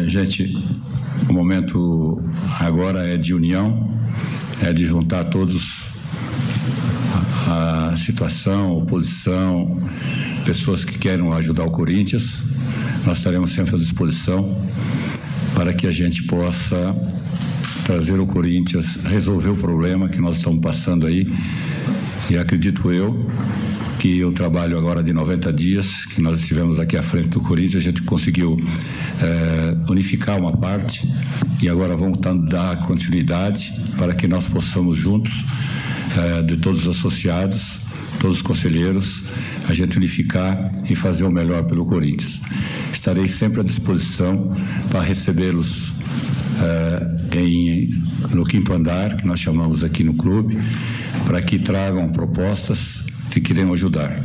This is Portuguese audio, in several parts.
Gente, o momento agora é de união, é de juntar todos, a situação, oposição, pessoas que querem ajudar o Corinthians. Nós estaremos sempre à disposição para que a gente possa trazer o Corinthians, resolver o problema que nós estamos passando aí. E acredito eu que o trabalho agora de 90 dias que nós estivemos aqui à frente do Corinthians, a gente conseguiu unificar uma parte e agora vamos dar continuidade para que nós possamos juntos, de todos os associados, todos os conselheiros, a gente unificar e fazer o melhor pelo Corinthians. Estarei sempre à disposição para recebê-los no quinto andar, que nós chamamos aqui no clube, para que tragam propostas que queremos ajudar.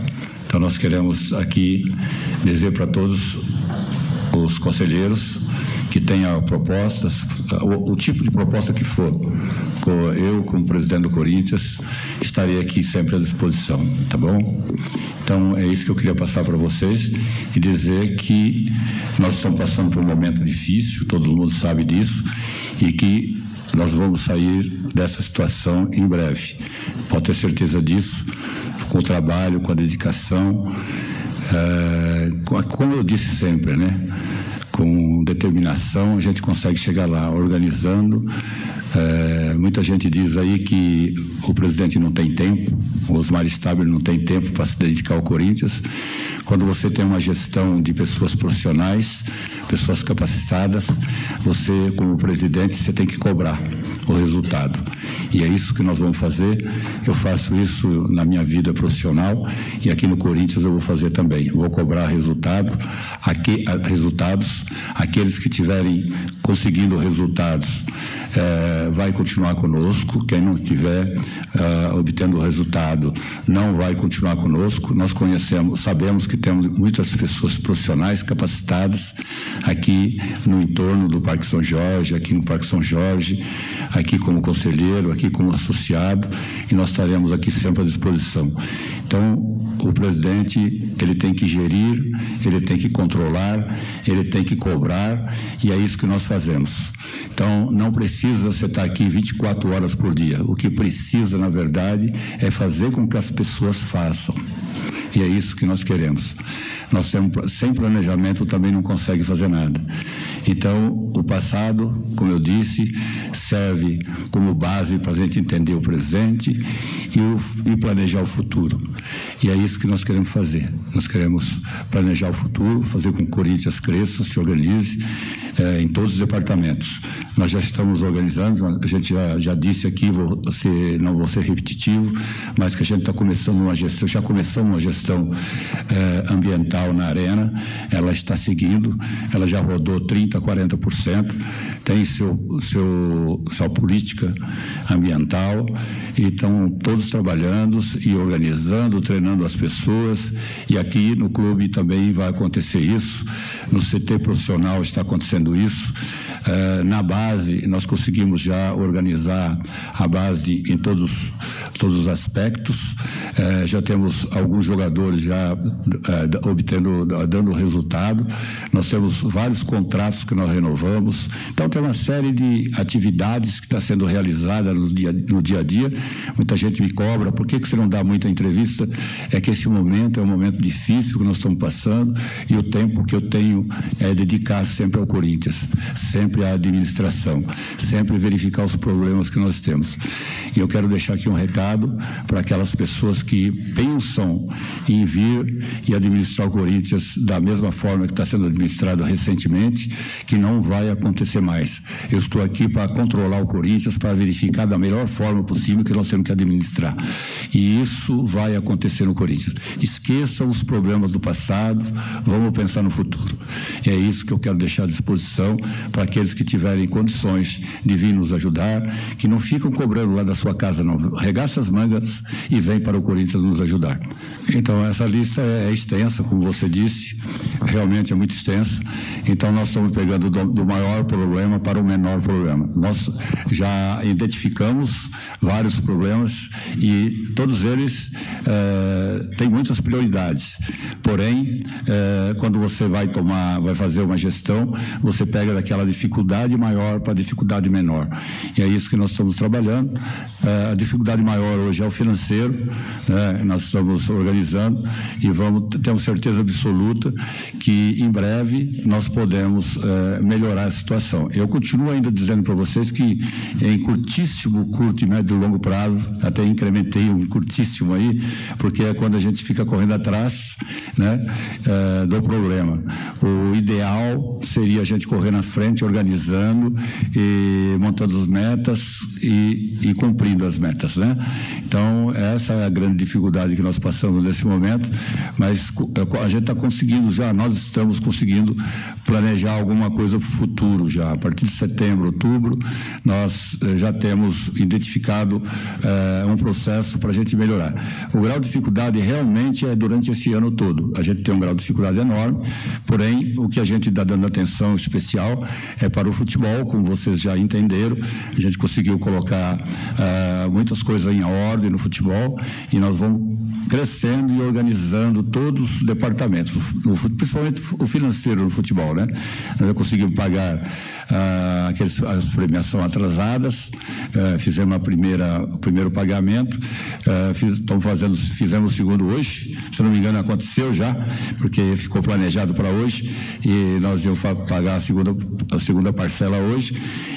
Então nós queremos aqui dizer para todos os conselheiros que tenham propostas, o tipo de proposta que for. Eu, como presidente do Corinthians, estarei aqui sempre à disposição, tá bom? Então é isso que eu queria passar para vocês e dizer que nós estamos passando por um momento difícil, todo mundo sabe disso, e que nós vamos sair dessa situação em breve. Pode ter certeza disso, com o trabalho, com a dedicação, como eu disse sempre, né? Com determinação a gente consegue chegar lá, organizando. Muita gente diz aí que o presidente não tem tempo, o Osmar Stabile não tem tempo para se dedicar ao Corinthians. Quando você tem uma gestão de pessoas profissionais, pessoas capacitadas, você, como presidente, você tem que cobrar o resultado. E é isso que nós vamos fazer. Eu faço isso na minha vida profissional e aqui no Corinthians eu vou fazer também. Vou cobrar resultados. Aqueles que estiverem conseguindo resultados vai continuar conosco. Quem não estiver obtendo o resultado não vai continuar conosco. Nós sabemos que temos muitas pessoas profissionais capacitadas aqui no entorno do Parque São Jorge, aqui no Parque São Jorge, aqui como conselheiro, aqui como associado, e nós estaremos aqui sempre à disposição. Então, o presidente, ele tem que gerir, ele tem que controlar, ele tem que cobrar, e é isso que nós fazemos. Então, não precisa você estar aqui 24 horas por dia. O que precisa, na verdade, é fazer com que as pessoas façam. E é isso que nós queremos. Nós sem planejamento também não consegue fazer nada. Então, o passado, como eu disse, serve como base para a gente entender o presente e planejar o futuro. E é isso que nós queremos fazer. Nós queremos planejar o futuro, fazer com que o Corinthians cresça, se organize em todos os departamentos. Nós já estamos organizando, a gente já disse aqui, não vou ser repetitivo, mas que a gente está começando uma gestão, já começamos uma gestão ambiental na Arena, ela está seguindo, ela já rodou 30%, 40%, tem sua política ambiental, e estão todos trabalhando e organizando, treinando as pessoas, e aqui no clube também vai acontecer isso, no CT profissional está acontecendo isso, na base nós conseguimos já organizar a base em todos os aspectos, já temos alguns jogadores já dando resultado, nós temos vários contratos que nós renovamos, então tem uma série de atividades que está sendo realizada no dia a dia. Muita gente me cobra, por que você não dá muita entrevista? É que esse momento é um momento difícil que nós estamos passando, e o tempo que eu tenho é dedicar sempre ao Corinthians, sempre à administração, sempre verificar os problemas que nós temos. E eu quero deixar aqui um recado para aquelas pessoas que pensam em vir e administrar o Corinthians da mesma forma que está sendo administrado recentemente, que não vai acontecer mais. Eu estou aqui para controlar o Corinthians, para verificar da melhor forma possível que nós temos que administrar. E isso vai acontecer no Corinthians. Esqueçam os problemas do passado, vamos pensar no futuro. E é isso que eu quero deixar à disposição para aqueles que tiverem condições de vir nos ajudar, que não ficam cobrando lá da sua casa, não. Regaça as mangas e vem para o Corinthians. Corinthians nos ajudar. Então, essa lista é extensa, como você disse, realmente é muito extensa. Então, nós estamos pegando do maior problema para o menor problema. Nós já identificamos vários problemas e todos eles têm muitas prioridades. Porém, quando você vai fazer uma gestão, você pega daquela dificuldade maior para a dificuldade menor. E é isso que nós estamos trabalhando. A dificuldade maior hoje é o financeiro, né? Nós estamos organizando e temos certeza absoluta que em breve nós podemos melhorar a situação. Eu continuo ainda dizendo para vocês que em curto, médio e longo prazo, até incrementei um curtíssimo aí, porque é quando a gente fica correndo atrás, né, do problema. O ideal seria a gente correr na frente, organizando e montando as metas e cumprindo as metas, né? Então, essa é a grande dificuldade que nós passamos nesse momento, mas a gente está conseguindo já, nós estamos conseguindo planejar alguma coisa para o futuro já. A partir de setembro, outubro, nós já temos identificado um processo para a gente melhorar. O grau de dificuldade realmente é durante esse ano todo. A gente tem um grau de dificuldade enorme, porém, o que a gente está dando atenção especial é para o futebol, como vocês já entenderam. A gente conseguiu colocar muitas coisas em ordem no futebol e nós vamos crescendo e organizando todos os departamentos, principalmente o financeiro no futebol, né? Nós já conseguimos pagar as premiações atrasadas, fizemos o primeiro pagamento, fizemos o segundo hoje, se não me engano aconteceu já, porque ficou planejado para hoje e nós íamos pagar a segunda parcela hoje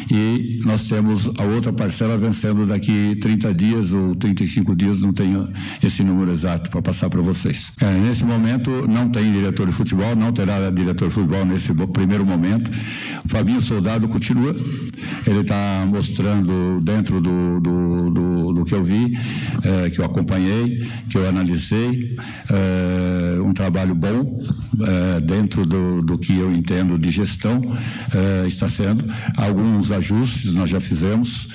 e nós temos a outra parcela vencendo daqui 30 dias ou 35 dias, não tenho esse número exato para passar para vocês. Nesse momento não tem diretor de futebol, não terá diretor de futebol nesse primeiro momento. O Fabinho Soldado continua, ele está mostrando dentro do que eu vi, que eu acompanhei, que eu analisei, um trabalho bom dentro do que eu entendo de gestão, está sendo. Alguns ajustes nós já fizemos,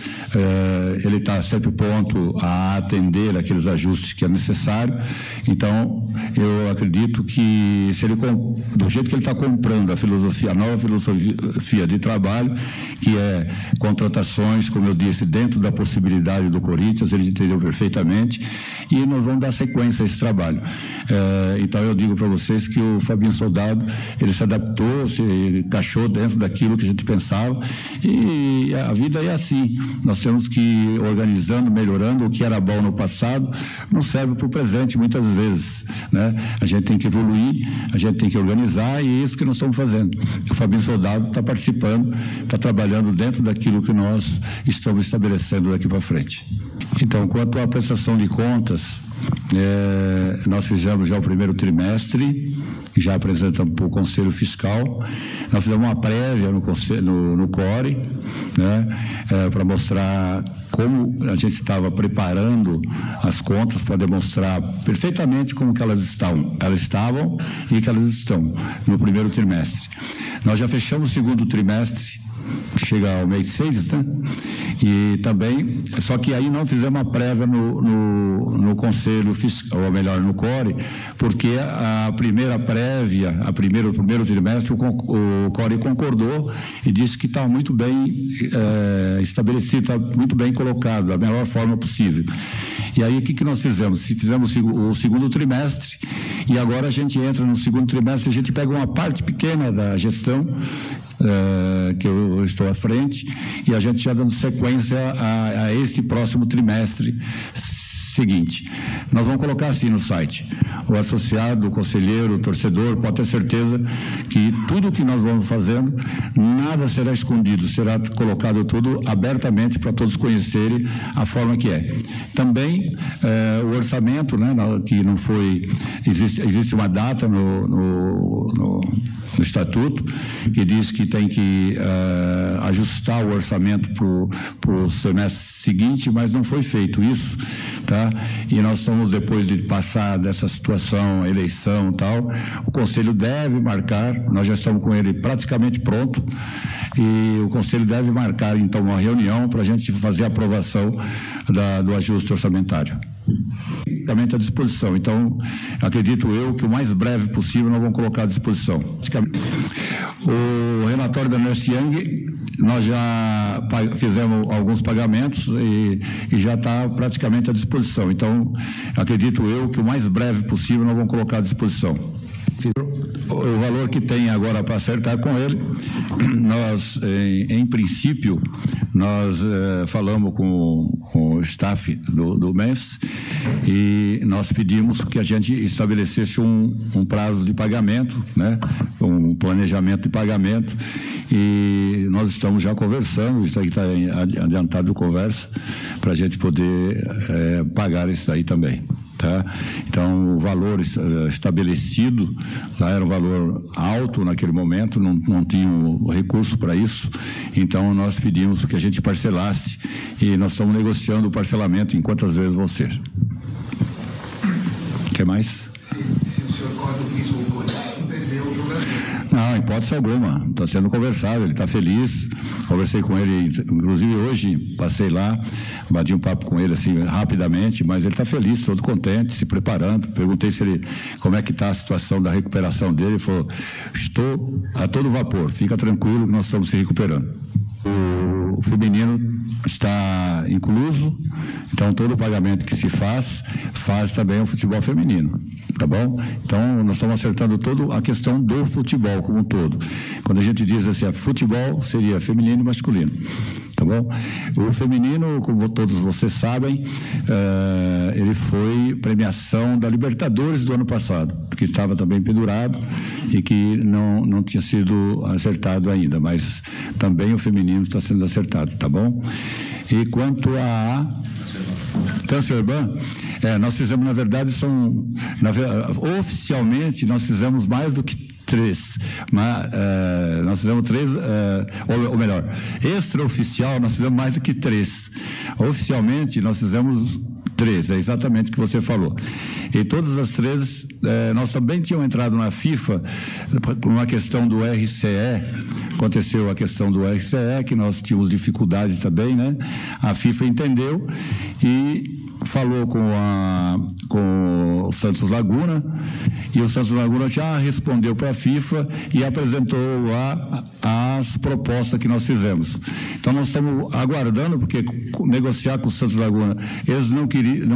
ele está sempre pronto a atender aqueles ajustes que é necessário. Então, eu acredito que do jeito que ele está comprando a nova filosofia de trabalho, que é contratações, como eu disse, dentro da possibilidade do Corinthians, ele entendeu perfeitamente, e nós vamos dar sequência a esse trabalho. Então, eu digo para vocês que o Fabinho Soldado, ele se adaptou, ele encaixou dentro daquilo que a gente pensava, e a vida é assim. Nós temos que ir organizando, melhorando. O que era bom no passado não serve para o presente muitas vezes, né? A gente tem que evoluir, a gente tem que organizar, e é isso que nós estamos fazendo. O Fabinho Soldado está participando, está trabalhando dentro daquilo que nós estamos estabelecendo daqui para frente. Então, quanto à prestação de contas, nós fizemos já o primeiro trimestre, já apresentamos para o Conselho Fiscal. Nós fizemos uma prévia no CORE, né, para mostrar como a gente estava preparando as contas para demonstrar perfeitamente como que elas estavam e que elas estão no primeiro trimestre. Nós já fechamos o segundo trimestre, chega ao mês 6, né? E também, só que aí não fizemos uma prévia no Conselho Fiscal, ou melhor, no CORE, porque a primeira prévia, o primeiro trimestre, o CORE concordou e disse que está muito bem estabelecido, está muito bem colocado, da melhor forma possível. E aí, o que nós fizemos? Fizemos o segundo trimestre, e agora a gente entra no segundo trimestre, a gente pega uma parte pequena da gestão, que eu estou à frente, e a gente já dando sequência a este próximo trimestre seguinte. Nós vamos colocar assim no site: o associado, o conselheiro, o torcedor pode ter certeza que tudo que nós vamos fazendo, nada será escondido, será colocado tudo abertamente para todos conhecerem a forma que é. Também o orçamento, né, que não foi, existe uma data no estatuto que diz que tem que ajustar o orçamento para o semestre seguinte, mas não foi feito isso, tá? E nós estamos, depois de passar dessa situação, eleição e tal, o Conselho deve marcar, nós já estamos com ele praticamente pronto, e o Conselho deve marcar, então, uma reunião para a gente fazer a aprovação do ajuste orçamentário. praticamente à disposição. Então, acredito eu que o mais breve possível nós vamos colocar à disposição. O relatório da Ernst Young, nós já fizemos alguns pagamentos e já está praticamente à disposição. Então, acredito eu que o mais breve possível nós vamos colocar à disposição. O valor que tem agora para acertar com ele, nós, em princípio, nós falamos com o staff do MENS e nós pedimos que a gente estabelecesse um prazo de pagamento, né, um planejamento de pagamento, e nós estamos já conversando, isso aí está adiantado de conversa, para a gente poder pagar isso aí também. Tá? Então, o valor estabelecido lá era um valor alto naquele momento, não tinha recurso para isso, então nós pedimos que a gente parcelasse e nós estamos negociando o parcelamento em quantas vezes vão ser. Quer mais? Se o senhor corre o risco de perder o jogador. Não, hipótese alguma, está sendo conversado, ele está feliz, conversei com ele, inclusive hoje, passei lá, bati um papo com ele assim rapidamente, mas ele está feliz, todo contente, se preparando, perguntei como é que está a situação da recuperação dele, ele falou, estou a todo vapor, fica tranquilo que nós estamos se recuperando. O feminino está incluso, então todo o pagamento que se faz também o futebol feminino, tá bom? Então nós estamos acertando toda a questão do futebol como um todo. Quando a gente diz assim, futebol seria feminino e masculino, tá bom? O feminino, como todos vocês sabem, ele foi premiação da Libertadores do ano passado, que estava também pendurado e que não tinha sido acertado ainda, mas também o feminino está sendo acertado, tá bom? E quanto a Transferban, nós fizemos, na verdade, oficialmente nós fizemos mais do que 3, mas nós fizemos 3, ou melhor, extraoficial nós fizemos mais do que 3. Oficialmente nós fizemos 3, é exatamente o que você falou. E todas as 3, nós também tínhamos entrado na FIFA por uma questão do RCE, aconteceu a questão do RCE, que nós tínhamos dificuldade também, né? A FIFA entendeu e falou com o Santos Laguna, e o Santos Laguna já respondeu para a FIFA e apresentou lá as propostas que nós fizemos. Então nós estamos aguardando, porque negociar com o Santos Laguna, eles não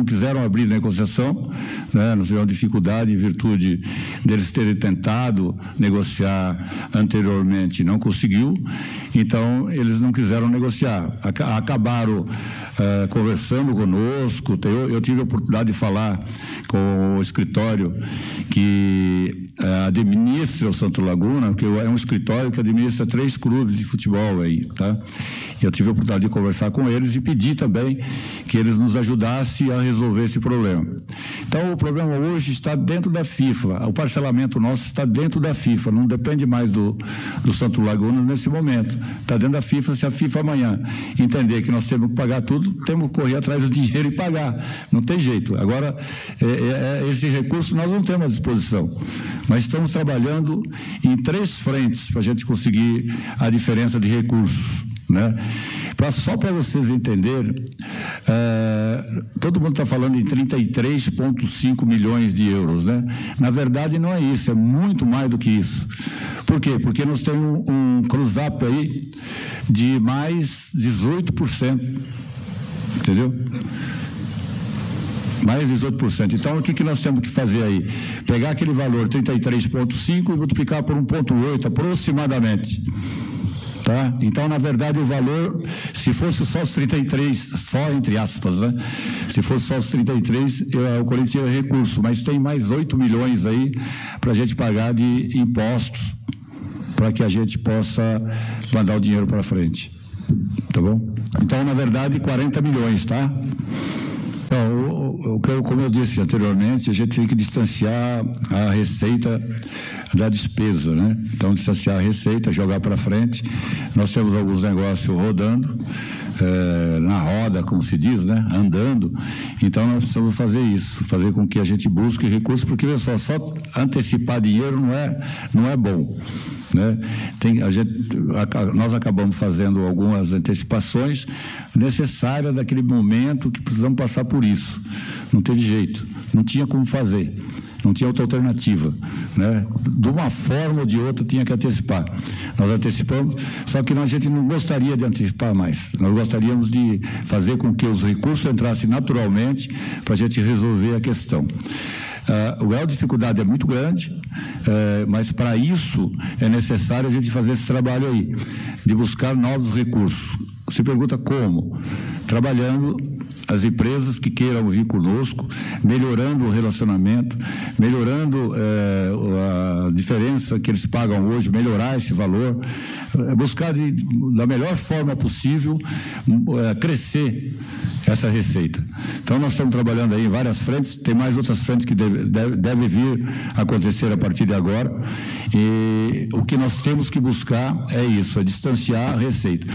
quiseram abrir negociação, né? Nós tivemos dificuldade em virtude deles terem tentado negociar anteriormente, não conseguiu, então eles não quiseram negociar. Acabaram conversando conosco. Eu tive a oportunidade de falar com o escritório que administra o Santos Laguna, que é um escritório que administra 3 clubes de futebol aí, tá? Eu tive a oportunidade de conversar com eles e pedir também que eles nos ajudassem a resolver esse problema. Então, o problema hoje está dentro da FIFA, o parcelamento nosso está dentro da FIFA, não depende mais do Santos Laguna nesse momento, está dentro da FIFA. Se a FIFA amanhã entender que nós temos que pagar tudo, temos que correr atrás do dinheiro e pagar, não tem jeito. Agora, esse recurso nós não temos à disposição, mas estamos trabalhando em 3 frentes para a gente conseguir a diferença de recursos, né? Só para vocês entenderem, todo mundo está falando em 33,5 milhões de euros, né? Na verdade não é isso, é muito mais do que isso. Por quê? Porque nós temos um cruze-up aí de mais 18%, entendeu? Mais 18%. Então, o que nós temos que fazer aí? Pegar aquele valor 33,5 e multiplicar por 1,8 aproximadamente. Tá? Então, na verdade, o valor, se fosse só os 33, só entre aspas, né? Se fosse só os 33, o Corinthians tinha recurso, mas tem mais 8 milhões aí para a gente pagar de impostos, para que a gente possa mandar o dinheiro para frente. Tá bom? Então, na verdade, 40 milhões, tá? Então, como eu disse anteriormente, a gente tem que distanciar a receita da despesa, né? Então, distanciar a receita, jogar para frente. Nós temos alguns negócios rodando, na roda, como se diz, né? Andando. Então, nós precisamos fazer isso, fazer com que a gente busque recursos, porque só antecipar dinheiro não é bom, né? Nós acabamos fazendo algumas antecipações necessárias daquele momento que precisamos passar por isso, Não teve jeito, não tinha como fazer. Não tinha outra alternativa, né? De uma forma ou de outra tinha que antecipar. Nós antecipamos, só que a gente não gostaria de antecipar mais. Nós gostaríamos de fazer com que os recursos entrassem naturalmente para a gente resolver a questão. O grau de dificuldade é muito grande, mas para isso é necessário a gente fazer esse trabalho aí, de buscar novos recursos. Você pergunta como? Trabalhando as empresas que queiram vir conosco, melhorando o relacionamento, melhorando a diferença que eles pagam hoje, melhorar esse valor, buscar da melhor forma possível crescer essa receita. Então, nós estamos trabalhando aí em várias frentes, tem mais outras frentes que devem vir a acontecer a partir de agora, e o que nós temos que buscar é isso, é distanciar a receita.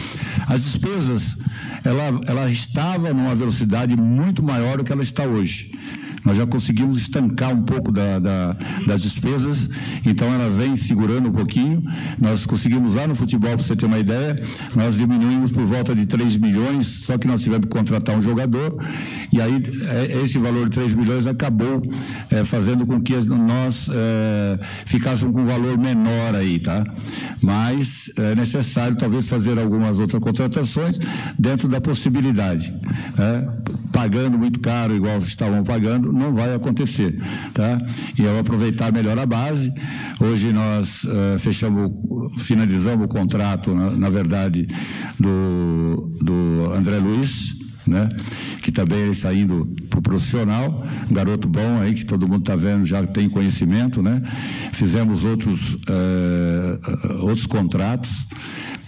As despesas, ela estava numa velocidade muito maior do que ela está hoje. Nós já conseguimos estancar um pouco das despesas, então ela vem segurando um pouquinho. Nós conseguimos lá no futebol, para você ter uma ideia, nós diminuímos por volta de 3 milhões, só que nós tivemos que contratar um jogador, e aí esse valor de 3 milhões acabou fazendo com que nós ficássemos com um valor menor aí, tá? Mas é necessário talvez fazer algumas outras contratações dentro da possibilidade. Pagando muito caro, igual estavam pagando, não vai acontecer, tá? E eu aproveitar melhor a base. Hoje nós finalizamos o contrato, na verdade, do André Luiz, né? Que também está indo para o profissional, um garoto bom aí que todo mundo está vendo, já tem conhecimento, né? Fizemos outros contratos.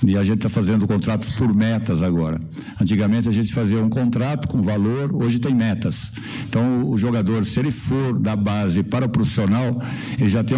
E a gente está fazendo contratos por metas agora. Antigamente a gente fazia um contrato com valor, hoje tem metas. Então o jogador, se ele for da base para o profissional, ele já tem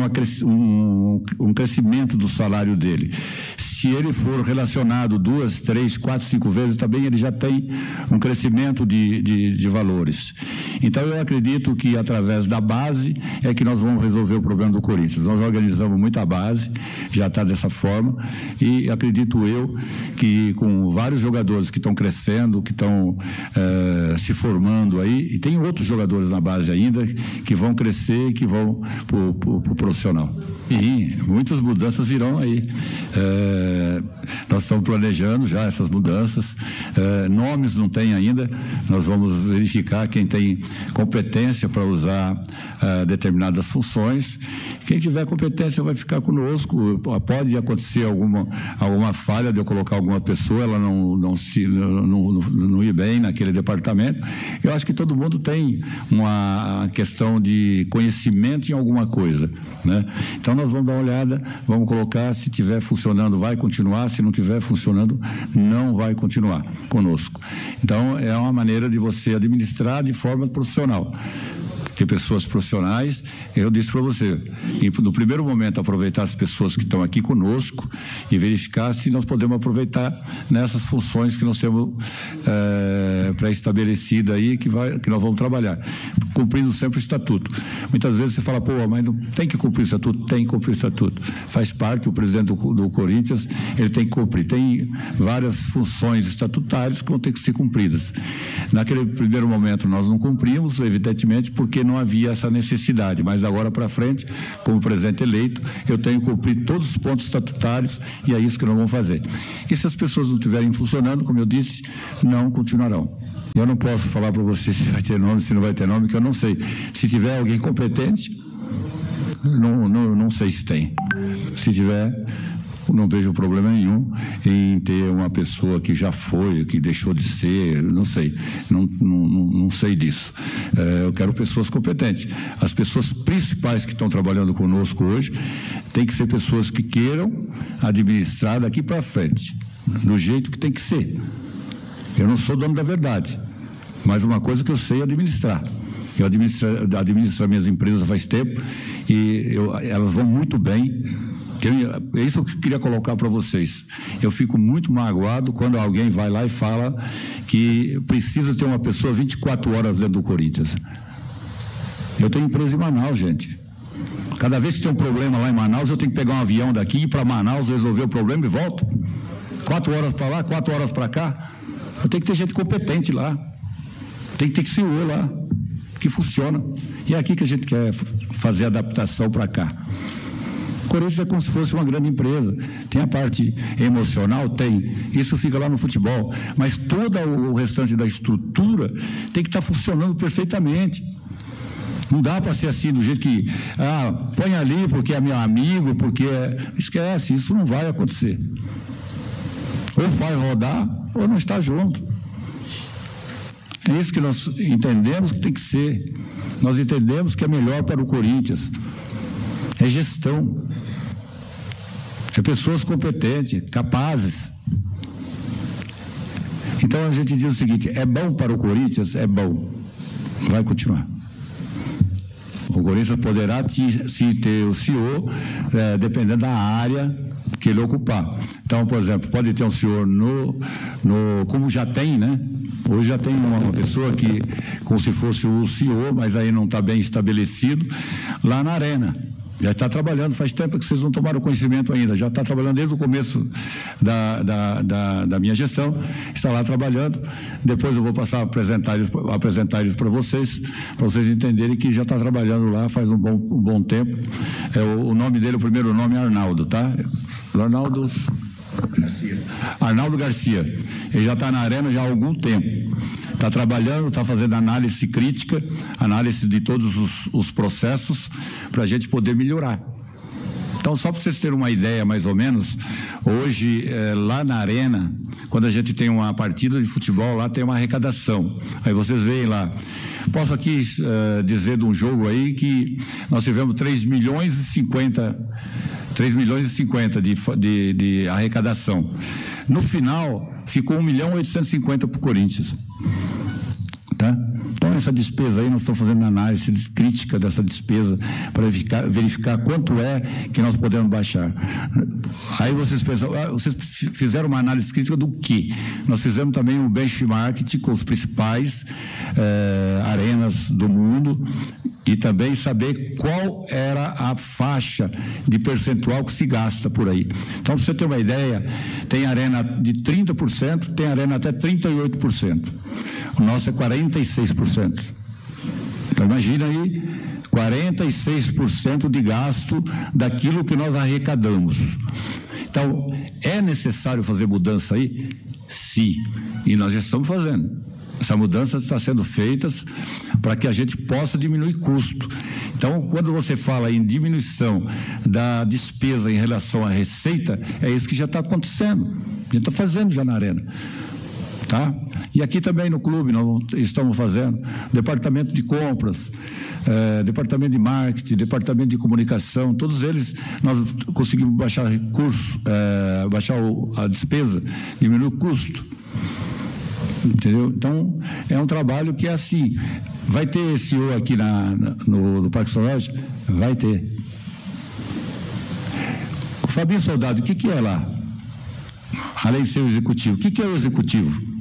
um crescimento do salário dele. Se ele for relacionado 2, 3, 4, 5 vezes, também ele já tem um crescimento de valores. Então eu acredito que através da base é que nós vamos resolver o problema do Corinthians. Nós organizamos muito a base, já está dessa forma, e acredito eu que com vários jogadores que estão crescendo, que estão se formando aí, e tem outros jogadores na base ainda que vão crescer, que vão para o profissional. E muitas mudanças virão aí. Nós estamos planejando já essas mudanças. Nomes não tem ainda, nós vamos verificar quem tem competência para usar determinadas funções. Quem tiver competência vai ficar conosco. Pode acontecer alguma falha de eu colocar alguma pessoa, ela não ir bem naquele departamento. Eu acho que todo mundo tem uma questão de conhecimento em alguma coisa, né? Então nós vamos dar uma olhada, vamos colocar, se estiver funcionando vai continuar, se não estiver funcionando não vai continuar conosco. Então é uma maneira de você administrar de forma profissional. Ter pessoas profissionais, eu disse para você, e no primeiro momento aproveitar as pessoas que estão aqui conosco e verificar se nós podemos aproveitar nessas funções que nós temos pré-estabelecidas aí, que nós vamos trabalhar, cumprindo sempre o estatuto. Muitas vezes você fala, mas não tem que cumprir o estatuto? Tem que cumprir o estatuto. Faz parte, o presidente do Corinthians, ele tem que cumprir. Tem várias funções estatutárias que vão ter que ser cumpridas. Naquele primeiro momento nós não cumprimos, evidentemente, porque não havia essa necessidade, mas agora para frente, como presidente eleito, eu tenho que cumprir todos os pontos estatutários e é isso que nós vamos fazer. E se as pessoas não estiverem funcionando, como eu disse, não continuarão. Eu não posso falar para você se vai ter nome, se não vai ter nome, que eu não sei. Se tiver alguém competente, não sei se tem. Se tiver, não vejo problema nenhum em ter uma pessoa que já foi, que deixou de ser, não sei, não sei disso. Eu quero pessoas competentes. As pessoas principais que estão trabalhando conosco hoje têm que ser pessoas que queiram administrar daqui para frente, do jeito que tem que ser. Eu não sou dono da verdade, mas uma coisa que eu sei administrar. Eu administro minhas empresas faz tempo e elas vão muito bem. É isso que eu queria colocar para vocês. Eu fico muito magoado quando alguém vai lá e fala que precisa ter uma pessoa 24 horas dentro do Corinthians. Eu tenho empresa em Manaus, gente. Cada vez que tem um problema lá em Manaus, eu tenho que pegar um avião daqui, ir para Manaus, resolver o problema e volto. 4 horas para lá, 4 horas para cá. Eu tenho que ter gente competente lá. Tem que ter CEO lá. que funciona. E é aqui que a gente quer fazer adaptação para cá. O Corinthians é como se fosse uma grande empresa. Tem a parte emocional? Tem. Isso fica lá no futebol. Mas todo o restante da estrutura tem que estar funcionando perfeitamente. Não dá para ser assim, do jeito que, põe ali porque é meu amigo, porque é... Esquece, isso não vai acontecer. Ou vai rodar, ou não está junto. É isso que nós entendemos que tem que ser. Nós entendemos que é melhor para o Corinthians. É gestão. É pessoas competentes, capazes. Então a gente diz o seguinte: é bom para o Corinthians? É bom. Vai continuar. O Corinthians poderá se ter o CEO, dependendo da área que ele ocupar. Então, por exemplo, pode ter um CEO como já tem, né? Hoje já tem uma pessoa que, como se fosse o CEO, mas aí não está bem estabelecido, lá na Arena. Já está trabalhando, faz tempo que vocês não tomaram conhecimento ainda, já está trabalhando desde o começo da minha gestão, está lá trabalhando. Depois eu vou passar a apresentar eles para vocês entenderem que já está trabalhando lá faz um bom tempo. O nome dele, o primeiro nome é Arnaldo, tá? Arnaldo Garcia. Ele já está na Arena já há algum tempo. Está trabalhando, está fazendo análise crítica, análise de todos os processos, para a gente poder melhorar. Então, só para vocês terem uma ideia, mais ou menos, hoje, lá na Arena, quando a gente tem uma partida de futebol, lá tem uma arrecadação. Aí vocês veem lá. Posso aqui dizer de um jogo aí que nós tivemos 3 milhões e 50 de arrecadação. No final, ficou 1.850.000 para o Corinthians. Tá? Então, essa despesa aí, nós estamos fazendo análise crítica dessa despesa para verificar quanto é que nós podemos baixar. Aí vocês pensam, vocês fizeram uma análise crítica do quê? Nós fizemos também um benchmark com os principais arenas do mundo e também saber qual era a faixa de percentual que se gasta por aí. Então, para você ter uma ideia, tem arena de 30%, tem arena até 38%. O nosso é 46%. Então, imagina aí, 46% de gasto daquilo que nós arrecadamos. Então, é necessário fazer mudança aí? Sim. E nós já estamos fazendo. Essa mudança está sendo feita para que a gente possa diminuir custo. Então, quando você fala em diminuição da despesa em relação à receita, é isso que já está acontecendo. A gente está fazendo já na Arena. Tá? E aqui também no clube nós estamos fazendo departamento de compras, departamento de marketing, departamento de comunicação, todos eles nós conseguimos baixar recurso, baixar a despesa, diminuir o custo, entendeu? Então é um trabalho que é assim. Vai ter CEO aqui no Parque Zoológico? Vai ter. O Fabinho Soldado, o que é lá? Além de ser o executivo, o que é o executivo?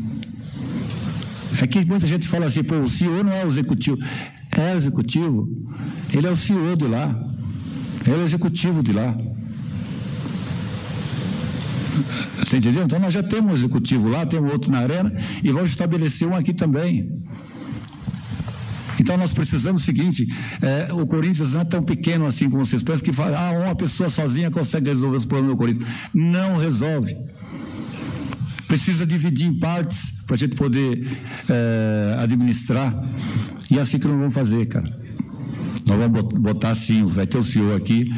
É que muita gente fala assim, o CEO não é o executivo. É o executivo. Ele é o CEO de lá. Ele é o executivo de lá. Você entendeu? Então nós já temos um executivo lá, temos outro na Arena e vamos estabelecer um aqui também. Então nós precisamos do seguinte, o Corinthians não é tão pequeno assim como vocês pensam, que fala, uma pessoa sozinha consegue resolver os problemas do Corinthians. Não resolve. Precisa dividir em partes para a gente poder administrar. E é assim que nós vamos fazer, cara. Nós vamos botar assim, vai ter o CEO aqui,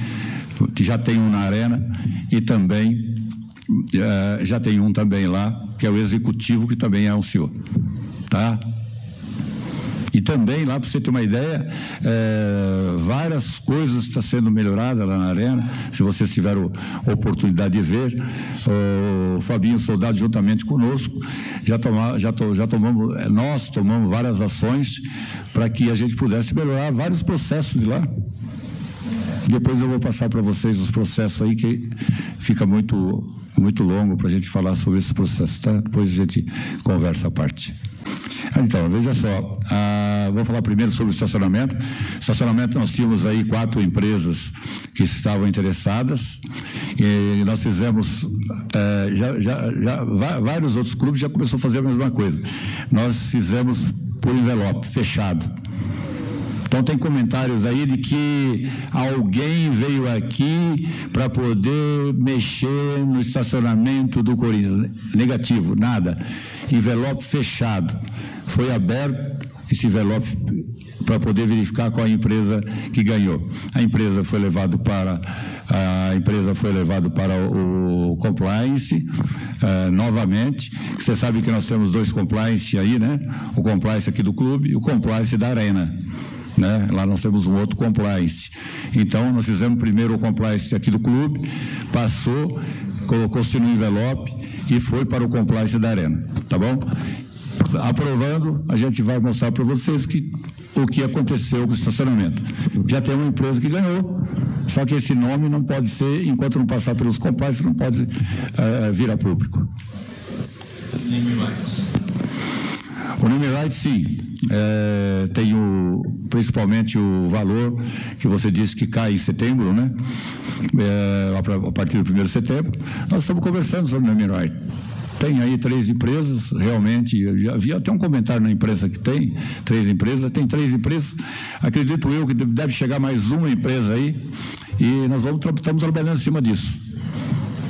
que já tem um na Arena, e também já tem um também lá, que é o executivo, que também é um CEO. Tá? E também, lá para você ter uma ideia, várias coisas estão sendo melhoradas lá na Arena. Se vocês tiveram oportunidade de ver, o Fabinho Soldado, juntamente conosco, nós tomamos várias ações para que a gente pudesse melhorar vários processos de lá. Depois eu vou passar para vocês os processos aí, que fica muito longo para a gente falar sobre esses processos, tá? Depois a gente conversa a parte. Então, veja só, vou falar primeiro sobre o estacionamento. Estacionamento, nós tínhamos aí 4 empresas que estavam interessadas e nós fizemos, vários outros clubes já começaram a fazer a mesma coisa. Nós fizemos por envelope, fechado. Então tem comentários aí de que alguém veio aqui para poder mexer no estacionamento do Corinthians. Negativo, nada. Envelope fechado. Foi aberto esse envelope para poder verificar qual a empresa que ganhou. A empresa foi levada para o compliance novamente. Você sabe que nós temos 2 compliance aí, né? O compliance aqui do clube e o compliance da Arena. Né? Lá nós temos um outro compliance. Então, nós fizemos primeiro o compliance aqui do clube, passou, colocou-se no envelope e foi para o compliance da Arena. Tá bom? Aprovando, a gente vai mostrar para vocês o que aconteceu com o estacionamento. Já tem uma empresa que ganhou, só que esse nome não pode ser, enquanto não passar pelos compliance, não pode vir a público. O name right, sim. Tem principalmente o valor que você disse que cai em setembro, né? A partir do 1º de setembro. Nós estamos conversando sobre o name right. Tem aí 3 empresas, realmente, já havia até um comentário na imprensa que tem 3 empresas, acredito eu que deve chegar mais uma empresa aí, e nós estamos trabalhando em cima disso,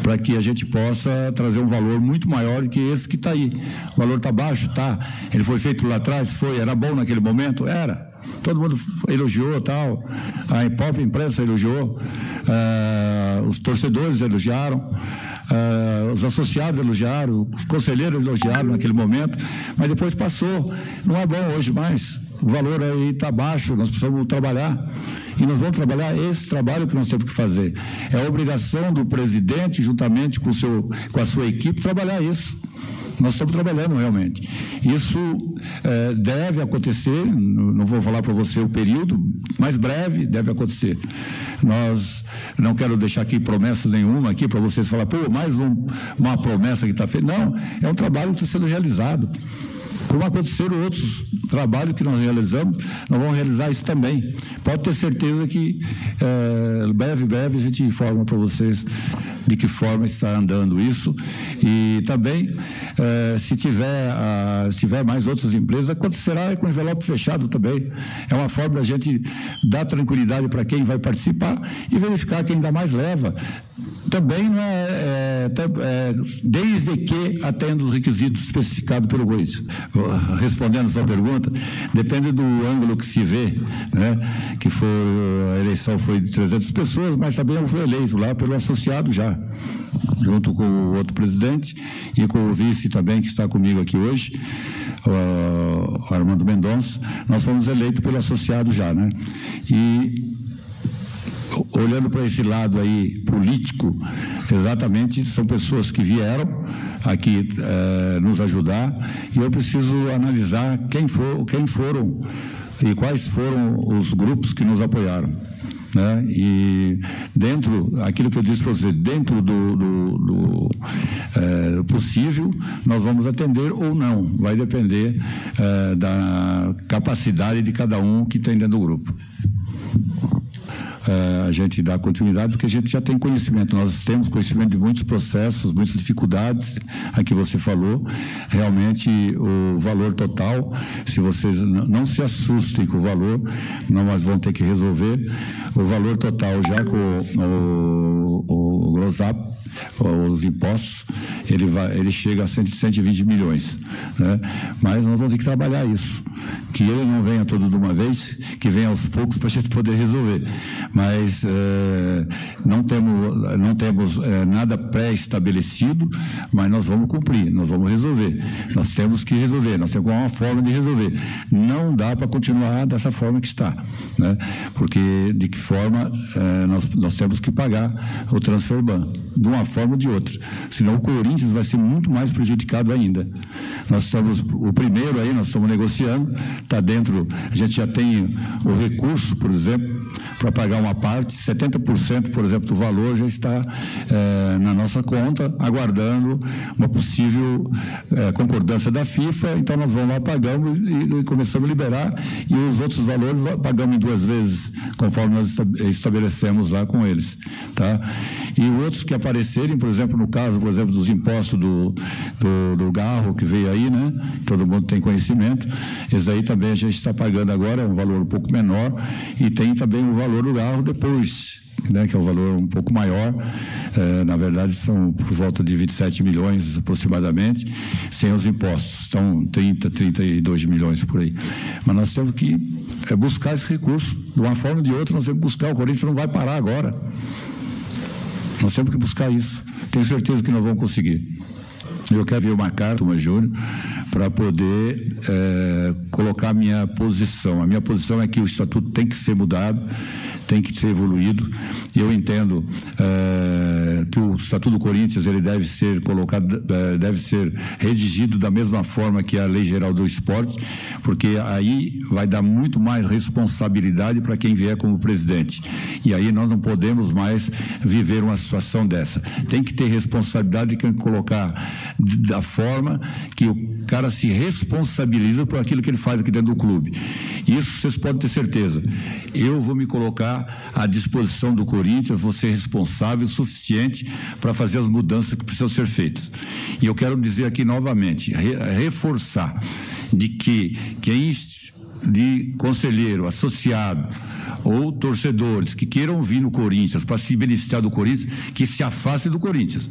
para que a gente possa trazer um valor muito maior que esse que está aí. O valor está baixo, tá? Ele foi feito lá atrás, era bom naquele momento? Era. Todo mundo elogiou, tal, a própria imprensa elogiou, os torcedores elogiaram, os associados elogiaram, os conselheiros elogiaram naquele momento, mas depois passou. Não é bom hoje mais. O valor aí está baixo, nós precisamos trabalhar. E nós vamos trabalhar esse trabalho que nós temos que fazer. É a obrigação do presidente, juntamente com a sua equipe, trabalhar isso. Nós estamos trabalhando realmente. Isso deve acontecer, não vou falar para você o período, mas breve deve acontecer. Nós não quero deixar aqui promessa nenhuma aqui para vocês falar, pô, mais uma promessa que está feita. Não, é um trabalho que está sendo realizado. Como aconteceram outros trabalhos que nós realizamos, nós vamos realizar isso também. Pode ter certeza que breve a gente informa para vocês de que forma está andando isso. E também, se tiver mais outras empresas, acontecerá com envelope fechado também. É uma forma da gente dar tranquilidade para quem vai participar e verificar quem ainda mais leva. Também não desde que atenda os requisitos especificados pelo Corinthians. Respondendo a sua pergunta, depende do ângulo que se vê, né? Que a eleição foi de 300 pessoas, mas também foi eleito lá pelo associado já, junto com o outro presidente e com o vice também que está comigo aqui hoje, o Armando Mendonça. Nós fomos eleitos pelo associado já, né? E olhando para esse lado aí político, exatamente, são pessoas que vieram aqui nos ajudar, e eu preciso analisar quem foram e quais foram os grupos que nos apoiaram, né? E aquilo que eu disse para você, dentro do possível, nós vamos atender ou não, vai depender da capacidade de cada um que tem dentro do grupo. A gente dá continuidade porque a gente já tem conhecimento, nós temos conhecimento de muitos processos, muitas dificuldades, a que você falou. Realmente o valor total, se vocês não se assustem com o valor, nós vamos ter que resolver o valor total já com o gross up, os impostos, ele chega a 120 milhões, né? Mas nós vamos ter que trabalhar isso, que ele não venha todo de uma vez, que venha aos poucos para a gente poder resolver. Mas não temos nada pré-estabelecido, mas nós vamos cumprir, nós vamos resolver. Nós temos que resolver, nós temos uma forma de resolver. Não dá para continuar dessa forma que está, né? Porque de que forma nós temos que pagar o transfer ban, de uma forma ou de outra. Senão o Corinthians vai ser muito mais prejudicado ainda. Nós estamos, o primeiro aí, nós estamos negociando, está dentro, a gente já tem o recurso, por exemplo, para pagar uma parte, 70%, por exemplo, do valor já está na nossa conta, aguardando uma possível concordância da FIFA. Então nós vamos lá, pagamos e começamos a liberar, e os outros valores pagamos em 2 vezes, conforme nós estabelecemos lá com eles, tá? E outros que apareceram reconhecerem, por exemplo, no caso, por exemplo, dos impostos do Garro, que veio aí, né? Todo mundo tem conhecimento. Esse aí também a gente está pagando agora, é um valor um pouco menor, e tem também o valor do Garro depois, né, que é um valor um pouco maior, na verdade são por volta de 27 milhões aproximadamente, sem os impostos, então 32 milhões por aí. Mas nós temos que buscar esse recurso, de uma forma ou de outra nós temos que buscar, o Corinthians não vai parar agora, nós temos que buscar isso, tenho certeza que nós vamos conseguir. Eu quero ver uma carta, Júnior, para poder colocar a minha posição. A minha posição é que o estatuto tem que ser mudado, tem que ser evoluído. Eu entendo que o estatuto do Corinthians ele deve ser colocado, deve ser redigido da mesma forma que a Lei Geral do Esporte, porque aí vai dar muito mais responsabilidade para quem vier como presidente. E aí nós não podemos mais viver uma situação dessa. Tem que ter responsabilidade de quem colocar da forma que o cara se responsabiliza por aquilo que ele faz aqui dentro do clube. Isso vocês podem ter certeza. Eu vou me colocar à disposição do Corinthians, vou ser responsável o suficiente para fazer as mudanças que precisam ser feitas. E eu quero dizer aqui novamente, reforçar de que quem de conselheiro, associado ou torcedores que queiram vir no Corinthians para se beneficiar do Corinthians, que se afaste do Corinthians.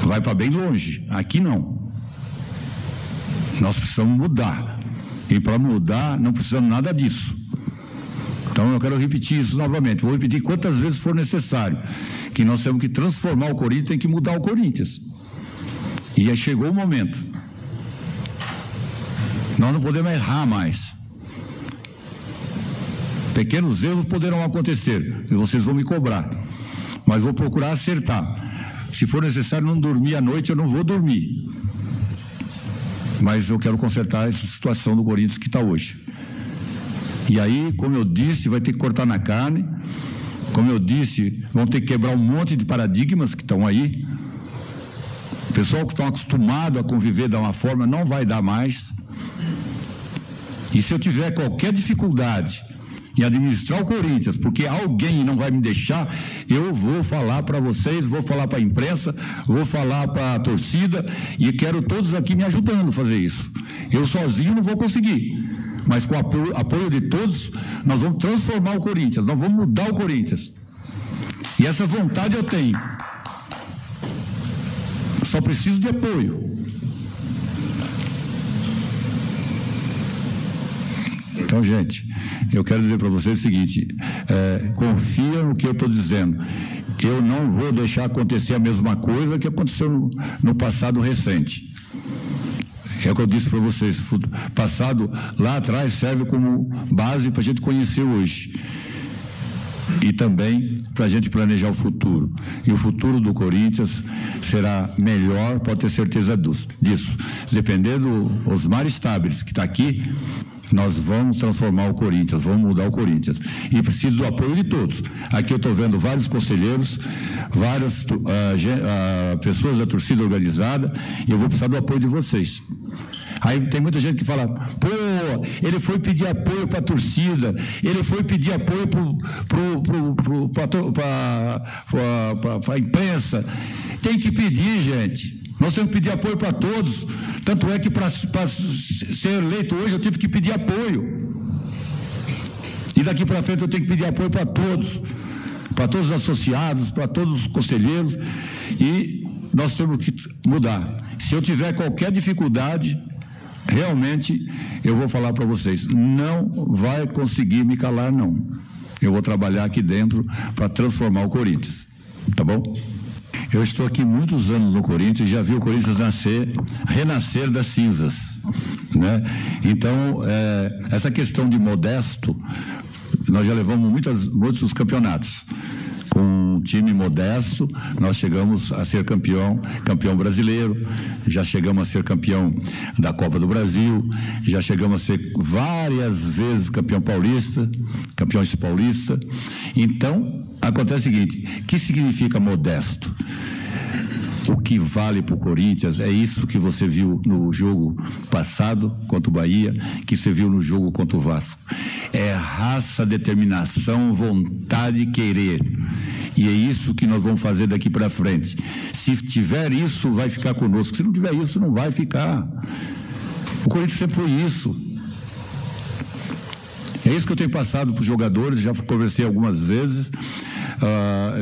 Vai para bem longe, aqui não. Nós precisamos mudar, e para mudar não precisamos nada disso. Então eu quero repetir isso novamente, vou repetir quantas vezes for necessário, que nós temos que transformar o Corinthians, tem que mudar o Corinthians. E aí chegou o momento. Nós não podemos errar mais. Pequenos erros poderão acontecer, e vocês vão me cobrar, mas vou procurar acertar. Se for necessário não dormir à noite, eu não vou dormir. Mas eu quero consertar essa situação do Corinthians que está hoje. E aí, como eu disse, vai ter que cortar na carne. Como eu disse, vão ter que quebrar um monte de paradigmas que estão aí. O pessoal que estão acostumado a conviver de uma forma não vai dar mais. E se eu tiver qualquer dificuldade em administrar o Corinthians, porque alguém não vai me deixar, eu vou falar para vocês, vou falar para a imprensa, vou falar para a torcida, e quero todos aqui me ajudando a fazer isso. Eu sozinho não vou conseguir, mas com o apoio de todos, nós vamos transformar o Corinthians, nós vamos mudar o Corinthians. E essa vontade eu tenho. Só preciso de apoio. Então, gente, eu quero dizer para vocês o seguinte, confia no que eu estou dizendo. Eu não vou deixar acontecer a mesma coisa que aconteceu no passado recente. É o que eu disse para vocês, passado lá atrás serve como base para a gente conhecer hoje. E também para a gente planejar o futuro. E o futuro do Corinthians será melhor, pode ter certeza disso. Dependendo do Osmar Stabile, que está aqui, nós vamos transformar o Corinthians, vamos mudar o Corinthians. E preciso do apoio de todos. Aqui eu estou vendo vários conselheiros, várias pessoas da torcida organizada, e eu vou precisar do apoio de vocês. Aí tem muita gente que fala, pô, ele foi pedir apoio para a torcida, ele foi pedir apoio para a imprensa. Tem que pedir, gente. Nós temos que pedir apoio para todos. Tanto é que para ser eleito hoje eu tive que pedir apoio. E daqui para frente eu tenho que pedir apoio para todos os associados, para todos os conselheiros. E nós temos que mudar. Se eu tiver qualquer dificuldade, realmente eu vou falar para vocês, não vai conseguir me calar, não. Eu vou trabalhar aqui dentro para transformar o Corinthians. Tá bom? Eu estou aqui muitos anos no Corinthians, já vi o Corinthians renascer das cinzas, né? Então, essa questão de modesto, nós já levamos muitos campeonatos. Com um time modesto, nós chegamos a ser campeão brasileiro, já chegamos a ser campeão da Copa do Brasil, já chegamos a ser várias vezes campeões paulistas. Então, acontece o seguinte, o que significa modesto? O que vale para o Corinthians é isso que você viu no jogo passado contra o Bahia, que você viu no jogo contra o Vasco. É raça, determinação, vontade e querer. E é isso que nós vamos fazer daqui para frente. Se tiver isso, vai ficar conosco. Se não tiver isso, não vai ficar. O Corinthians sempre foi isso. É isso que eu tenho passado para os jogadores, já conversei algumas vezes.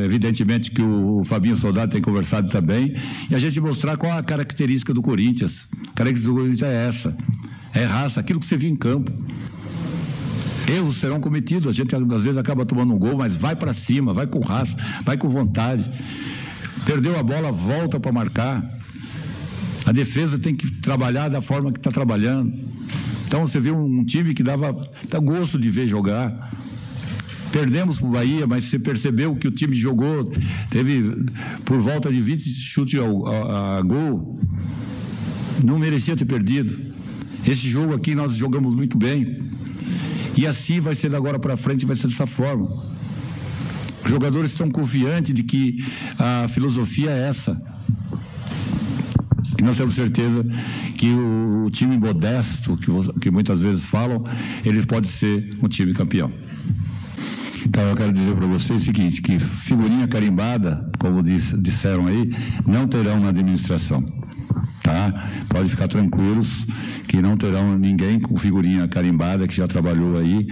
Evidentemente que o Fabinho Soldado tem conversado também. E a gente mostrar qual a característica do Corinthians. A característica do Corinthians é essa. É raça, aquilo que você viu em campo. Erros serão cometidos, a gente às vezes acaba tomando um gol, mas vai para cima, vai com raça, vai com vontade. Perdeu a bola, volta para marcar. A defesa tem que trabalhar da forma que está trabalhando. Então você viu um time que dá gosto de ver jogar. Perdemos para o Bahia, mas você percebeu que o time jogou, teve por volta de 20 chutes a gol. Não merecia ter perdido. Esse jogo aqui nós jogamos muito bem. E assim vai ser agora para frente, vai ser dessa forma. Os jogadores estão confiantes de que a filosofia é essa. E nós temos certeza que o time modesto, que muitas vezes falam, ele pode ser um time campeão. Então eu quero dizer para vocês o seguinte, que figurinha carimbada, como disseram aí, não terão na administração. Tá? Pode ficar tranquilos que não terão ninguém com figurinha carimbada que já trabalhou aí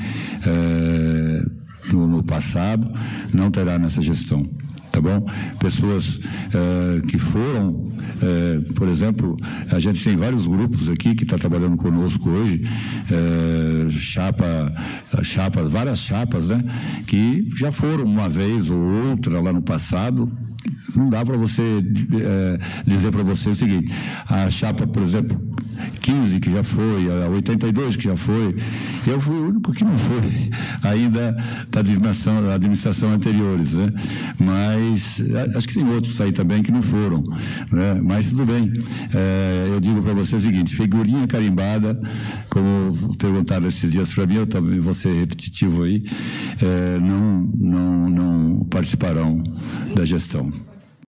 no passado, não terá nessa gestão, tá bom? Pessoas que foram, por exemplo, a gente tem vários grupos aqui que estão trabalhando conosco hoje, várias chapas, né? Que já foram uma vez ou outra lá no passado. Não dá para você dizer para você o seguinte, a chapa, por exemplo, 15 que já foi, a 82 que já foi, eu fui o único que não foi ainda da administração anteriores, né? Mas acho que tem outros aí também que não foram, né? Mas tudo bem, eu digo para você o seguinte, figurinha carimbada, como perguntaram esses dias para mim, eu também vou ser repetitivo aí, não participarão da gestão.